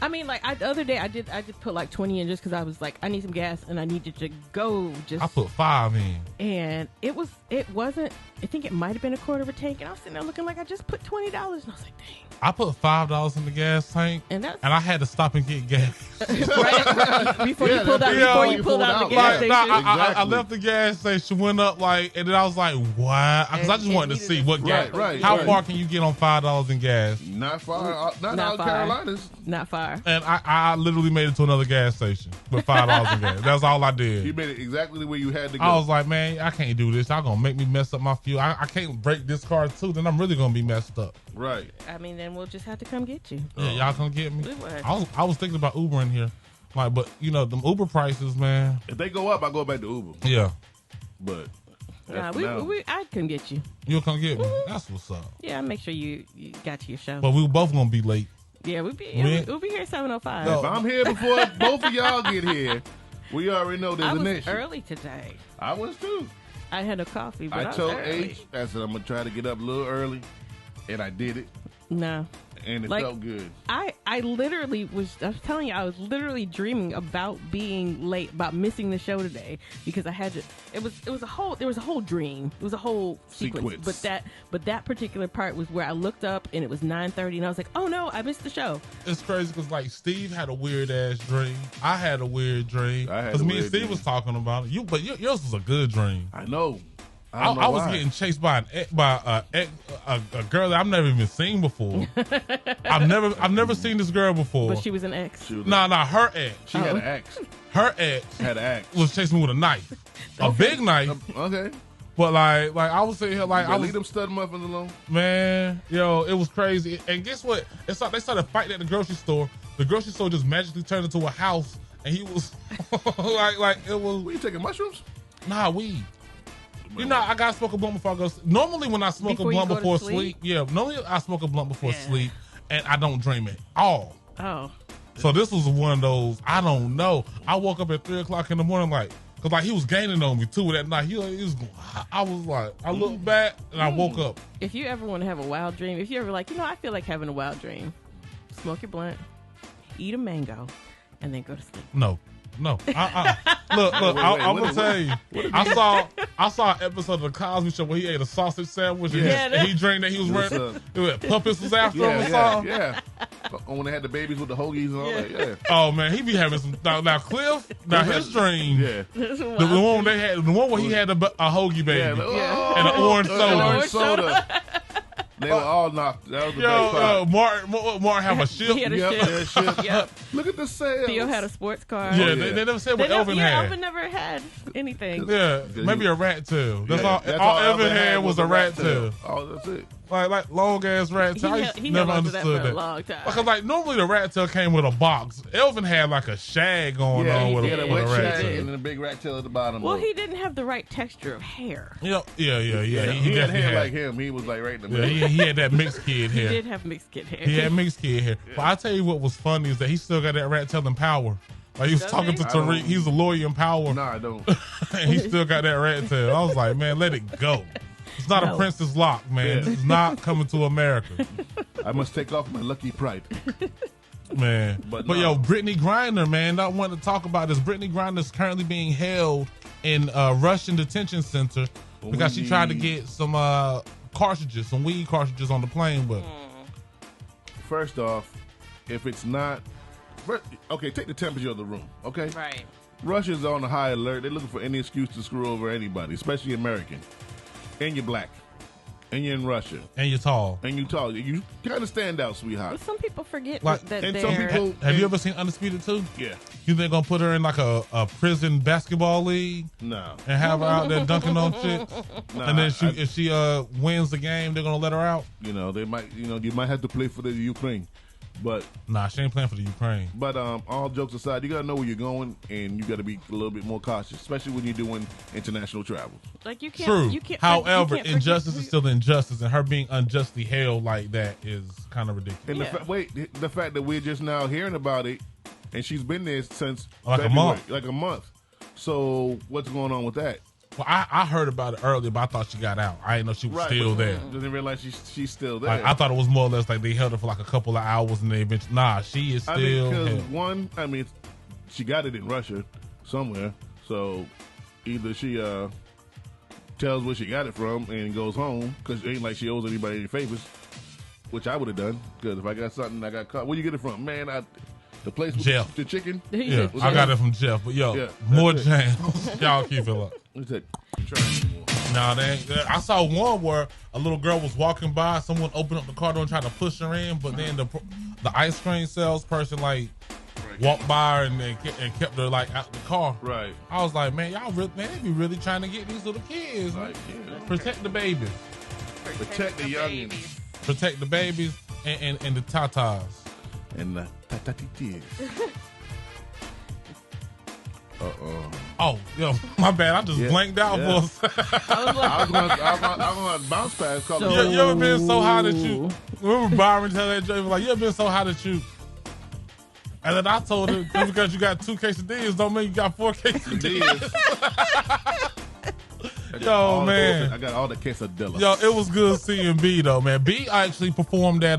I mean, like the other day, I did put like 20 in just because I was like, I need some gas and I needed to go. I put 5 in, and it wasn't. I think it might have been a quarter of a tank, and I was sitting there looking like I just put $20, and I was like, dang. I put $5 in the gas tank, and I had to stop and get gas right? Before you pulled out the gas station. I left the gas station, went up and then I was like, "What?" Because I just wanted to see what gas. How far can you get on $5 in gas? Not far. Not out of Carolinas. Not far. And I literally made it to another gas station with $5 in gas. That's all I did. You made it exactly where you had to go. I was like, man, I can't do this. Y'all gonna make me mess up my fuel. I can't break this car too. Then I'm really gonna be messed up. Right. I mean, then we'll just have to come get you. Yeah, y'all come get me. I was thinking about Uber in here, but them Uber prices, man. If they go up, I go back to Uber. Yeah. But I come get you. You'll come get me. That's what's up. Yeah, I'll make sure you got to your show. But we both gonna be late. Yeah, we'll be here at 7:05. If I'm here before both of y'all get here, we already know there's an issue. I was early today. I was too. I had no coffee, but I told H, I said I'm gonna try to get up a little early, and I did it. No. And it felt good. I literally I was telling you, I was literally dreaming about being late, about missing the show today because I had to. There was a whole dream. It was a whole sequence. But that particular part was where I looked up and it was 9:30 and I was like, oh no, I missed the show. It's crazy because like Steve had a weird ass dream. I had a weird dream because me and Steve was talking about it. But yours was a good dream. I know. I was getting chased by a girl that I've never even seen before. I've never seen this girl before. But she was an ex. Nah, her ex. She had an ex. Her ex had an ex. Was chasing me with a knife, a big knife. Okay. But like I was sitting here I was leave them stud muffins alone. Man, it was crazy. And guess what? It's like they started fighting at the grocery store. The grocery store just magically turned into a house, and he was like it was. Were you taking mushrooms? Nah, weed. You know, I gotta smoke a blunt before I go. Normally, when I smoke a blunt before sleep, normally I smoke a blunt before sleep, and I don't dream at all. Oh. So this was one of those. I don't know. I woke up at 3:00 in the morning, because he was gaining on me too that night. He was. I was like, I looked back and I woke up. If you ever want to have a wild dream, if you ever I feel like having a wild dream, smoke your blunt, eat a mango, and then go to sleep. No. No. Look, I'm gonna tell you. I saw an episode of the Cosby Show where he ate a sausage sandwich and he drank that. He was wearing puppets was after him. Yeah. When they had the babies with the hoagies and all that. Yeah. Oh man, he be having some. Now Cliff, his dream. Yeah. The one they had, the one where he had a hoagie baby and an orange soda. They were all knocked. That was the best part. Martin have a ship. He had a ship. Yep. Look at the sales. Theo had a sports car. Yeah, they never said what Elvin had. Elvin never had anything. Yeah, maybe a rat tail. That's all Elvin had was a rat tail. Oh, that's it. Like long ass rat tail. He never held understood that for that. a long time. Because like normally the rat tail came with a box. Elvin had like a shag going on with a wet rat shag tail. and then a big rat tail at the bottom. Well, he didn't have the right texture of hair. Yeah. He had hair like him. He was like right in the middle. Yeah, he had that mixed kid hair. He did have mixed kid hair. He had mixed kid hair. But I tell you what was funny is that he still got that rat tail in Power. Like he was talking to Tariq. He's a lawyer in Power. No, I don't. And he still got that rat tail. I was like, man, let it go. It's not a Princess Lock, man. Yeah. This is not coming to America. I must take off my lucky pride. Man. But yo, Brittany Griner, man, I want to talk about this. Brittany Griner is currently being held in a Russian detention center because she tried to get some cartridges, some weed cartridges on the plane with her. First off, if it's not... Okay, take the temperature of the room, okay? Right. Russians are on a high alert. They're looking for any excuse to screw over anybody, especially American. And you're black. And you're in Russia. And you're tall. And you're tall. You kind of stand out, sweetheart. But some people forget Like, that and they're... some people... Have you ever seen Undisputed 2? Yeah. You think they're going to put her in like a prison basketball league? No. And have her out there dunking on shit? Nah, And then if she wins the game, they're going to let her out? You know, they might, you might have to play for the Ukraine. But nah, she ain't playing for the Ukraine. But all jokes aside, you gotta know where you're going, and you gotta be a little bit more cautious, especially when you're doing international travel. Like you can't. True. You can't. However, you can't injustice is still injustice, and her being unjustly held like that is kind of ridiculous. And the fact that we're just now hearing about it, and she's been there since like a month. So what's going on with that? Well, I heard about it earlier, but I thought she got out. I didn't know she was still there. Didn't realize she's still there. Like, I thought it was more or less like they held her for like a couple of hours and they eventually... Nah, she is still because she got it in Russia somewhere. So either she tells where she got it from and goes home, because it ain't like she owes anybody any favors, which I would have done, because if I got something I got caught. Where you get it from? Man, the place with Jeff. the chicken? Yeah, I got it from Jeff. But more jams. Y'all keep it up. Nah, I saw one where a little girl was walking by, someone opened up the car door and tried to push her in, but then the ice cream salesperson walked by her and kept her out the car. Right. I was like, man, they be really trying to get these little kids. Right. Protect the babies. Protect the youngins. Protect the babies and the tatas. And the tatatitis. Oh, yo, my bad. I just blanked out for a second. I was going to bounce past. You ever been so high that you... Remember Byron tell that joke? He was like, you ever been so high that you... And then I told him, just because you got 2 quesadillas don't mean you got 4 quesadillas. Yo, man. I got all the quesadillas. Yo, it was good seeing B, though, man. B actually performed at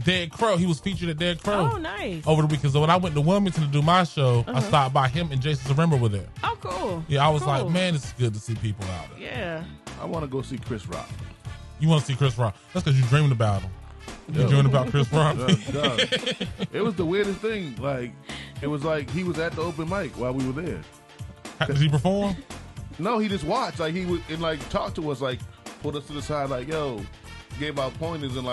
Dead Crow. He was featured at Dead Crow. Oh, nice. Over the weekend. So when I went to Wilmington to do my show, I stopped by him and Jason Zaremba were there. Oh, cool. Yeah, I was like, man, it's good to see people out there. Yeah. I want to go see Chris Rock. You want to see Chris Rock? That's because you dreamed about him. You dreamed about Chris Rock? It was the weirdest thing. It was like he was at the open mic while we were there. Did he perform? No, he just watched. He would and talk to us, put us to the side, yo, gave out pointers and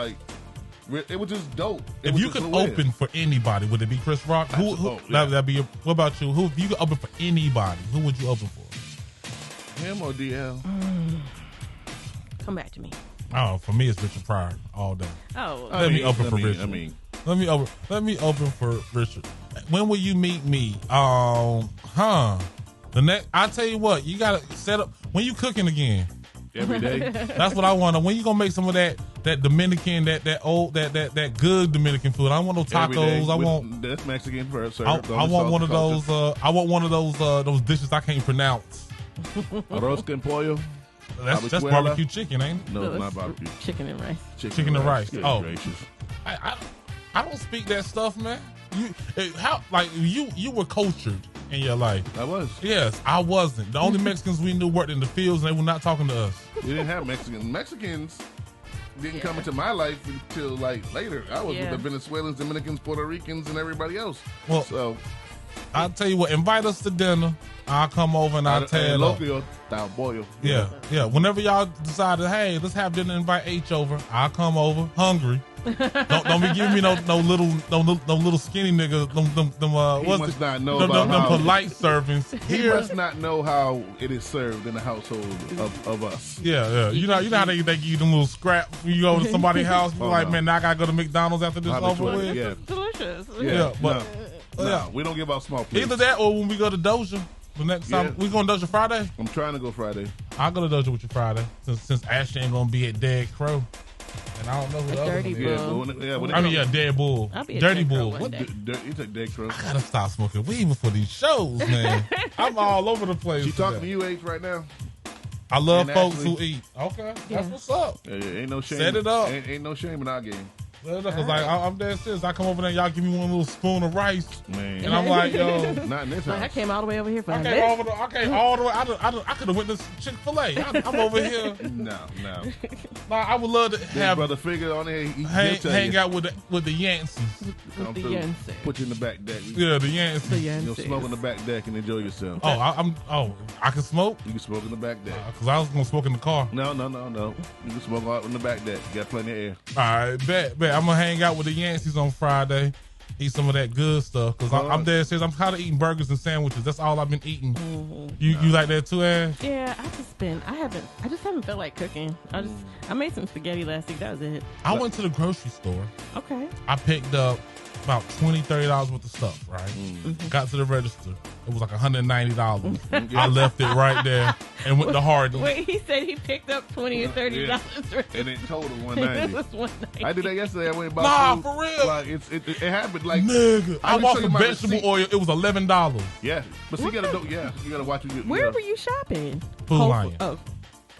it was just dope. If you could open for anybody, would it be Chris Rock? That'd be. What about you? If you could open for anybody, who would you open for? Him or DL? Come back to me. Oh, for me, it's Richard Pryor all day. Oh, let me open for Richard. Let me open for Richard. When will you meet me? The next, I tell you what, you gotta set up. When you cooking again? Every day. That's what I want. When you gonna make some of that Dominican, that good Dominican food? I want no tacos. I want that's Mexican first. Sir. I want one of those. I want one of those dishes I can't pronounce. Arroz con pollo. That's barbecue chicken, ain't it? No, it's not barbecue. Chicken and rice. Chicken and rice. Oh, I don't speak that stuff, man. You were cultured in your life? I was. Yes, I wasn't. The only Mexicans we knew worked in the fields, and they were not talking to us. We didn't have Mexicans. Mexicans didn't come into my life until like later. I was with the Venezuelans, Dominicans, Puerto Ricans, and everybody else. Well, so I'll tell you what, invite us to dinner. I'll come over and I'll tell you. Yeah. Whenever y'all decided, hey, let's have dinner, invite H over. I'll come over, hungry. don't be giving me no little skinny nigga. He must not know about them polite servings. He must not know how it is served in the household of us. Yeah. You know how they give you them little scraps when you go to somebody's house. You're like, man, now I gotta go to McDonald's after this over with. Yeah, it's delicious. Yeah, but no, we don't give out small plates. Either that or when we go to Doja. The next time we going to Doja Friday. I'm trying to go Friday. I'll go to Doja with you Friday since Ashley ain't gonna be at Dead Crow. And I don't know who the other one is. Dead Bull. I'll be Dirty Bull. You take Dead Crow. I gotta stop smoking weed before these shows, man. I'm all over the place. She talking to you, H, right now. I love folks who eat. Okay, that's what's up. Yeah, ain't no shame. Set it up. Ain't no shame in our game. Cause like I'm dead serious. I come over there, y'all give me one little spoon of rice, man, and I'm like, yo, not in this house. I came all the way over here for I came all the way. I could have went to Chick-fil-A. I'm over here. No. I would love to have brother figure on there. Hang out with the Yanceys. Put you in the back deck. Yeah, the Yanceys. You'll smoke in the back deck and enjoy yourself. I can smoke. You can smoke in the back deck. Cause I was gonna smoke in the car. No. You can smoke out in the back deck. You got plenty of air. All right, bet. I'm gonna hang out with the Yanceys on Friday. Eat some of that good stuff because I'm dead serious. I'm kind of eating burgers and sandwiches. That's all I've been eating. Mm-hmm. You like that too, Ash? Yeah, I just haven't felt like cooking. I made some spaghetti last week. That was it. I went to the grocery store. Okay. I picked up about $20-$30 worth of stuff, right? Mm-hmm. Got to the register. It was like $190. I left it right there and went to Hardy. Wait, he said he picked up $20 or $30. And it totaled $190. It was $190. I did that yesterday. I went and bought food. For real? Like, it happened. Like, nigga, I bought some vegetable oil. It was $11. Yeah, but you gotta watch it. Where were you shopping? Food Lion. Oh,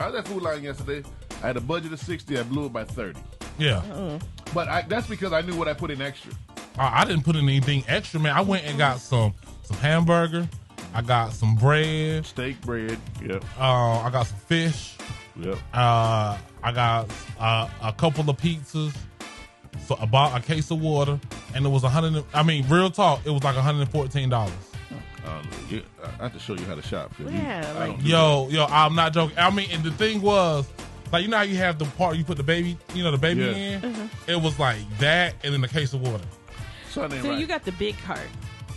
I was at Food Lion yesterday. I had a budget of 60. I blew it by 30. Yeah, but that's because I knew what I put in extra. I didn't put in anything extra, man. I went and got some hamburger. I got some bread. Steak bread. Yep. I got some fish. Yep. I got a couple of pizzas. So I bought a case of water, and it was real talk, it was like $114. I have to show you how to shop. Yeah. Yo, I'm not joking. I mean, and the thing was, like, you know how you have the part you put the baby in? Mm-hmm. It was like that, and then the case of water. So you got the big cart.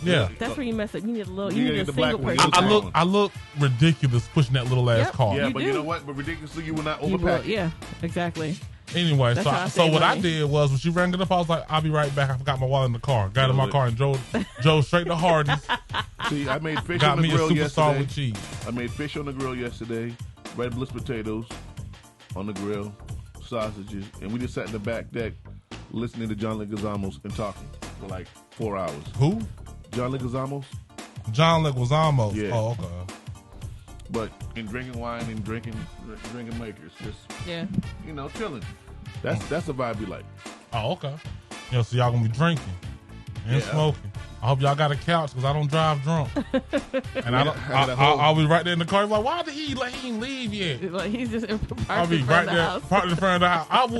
Yeah. That's where you mess up. You need a single person. I look ridiculous pushing that little ass car. Yeah, but you know what? But ridiculously, you will not overpack. Yeah, exactly. Anyway, so what I did was when she rang it up, I was like, I'll be right back. I forgot my wallet in the car. Got in my car and drove straight to Hardee's. See, I made fish on the grill yesterday. Got me a superstar with cheese. I made fish on the grill yesterday, red bliss potatoes on the grill, sausages, and we just sat in the back deck listening to John Leguizamo and talking for like 4 hours. Who? John Leguizamo. John Leguizamo. Yeah. Oh, okay. But in drinking wine and drinking makers, just chilling. That's a vibe we like. Oh, okay. So y'all gonna be drinking and smoking. I hope y'all got a couch because I don't drive drunk. And I'll be right there in the car. Like, why did he ain't leave yet? Like he's just I'll be right there, parked in front of the house.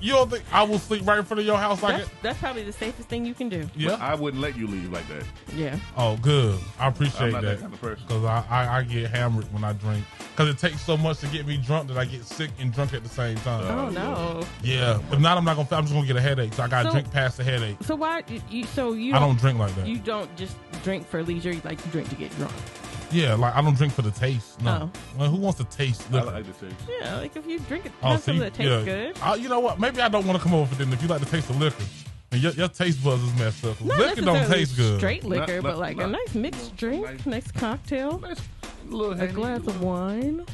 You don't think I will sleep right in front of your house like it? That's probably the safest thing you can do. Yeah, I wouldn't let you leave like that. Yeah. Oh, good. I appreciate I'm not that kind of person. Because I get hammered when I drink. Because it takes so much to get me drunk that I get sick and drunk at the same time. Oh no. Yeah. If not, I'm just gonna get a headache. So I gotta drink past the headache. So why? I don't drink like that. You don't just drink for leisure. You like to drink to get drunk. Yeah, like I don't drink for the taste. No. Well, who wants to taste liquor? I like the taste. Yeah, like if you drink it, something that tastes good. You know what? Maybe I don't want to come over for dinner if you like to taste the liquor. And your taste buds is messed up. Liquor don't taste good. Straight liquor, but like a nice mixed drink, nice cocktail, a glass of wine.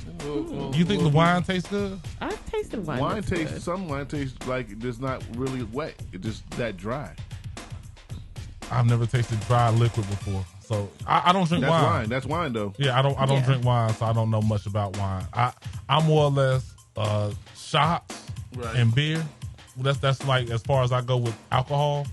You think the wine tastes good? I've tasted wine. Some wine tastes like it's not really wet. It's just that dry. I've never tasted dry liquid before. So I don't drink wine. That's wine though. Yeah, I don't drink wine, so I don't know much about wine. I'm more or less shots and beer. That's like as far as I go with alcohol.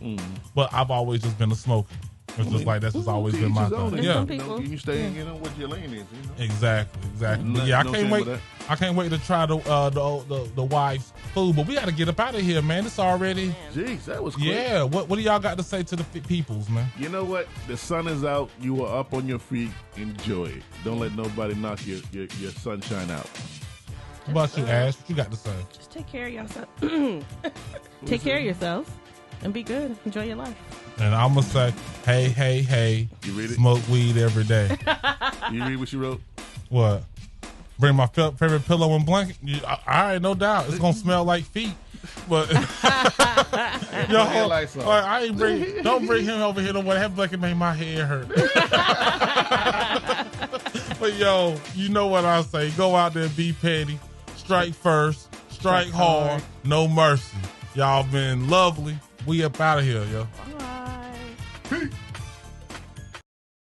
But I've always just been a smoker. It's just like that's just always been my thing. There's Yeah, some people. You stay, what your lane is. exactly. But yeah, I can't wait. I can't wait to try the wife's food. But we got to get up out of here, man. It's already. Jeez, that was quick. Yeah. What do y'all got to say to the peoples, man? You know what? The sun is out. You are up on your feet. Enjoy it. Don't let nobody knock your sunshine out. What about you, Ash? What you got to say? Just take care of yourself. Take care of yourselves and be good. Enjoy your life. And I'm gonna say, hey, You read it? smoke weed every day. You read what she wrote? What? Bring my favorite pillow and blanket. All right, no doubt. It's gonna smell like feet. But yo, I ain't don't bring him over here. That blanket made my head hurt. But yo, you know what I say? Go out there, be petty, strike first, strike hard, no mercy. Y'all been lovely. We up out of here, yo.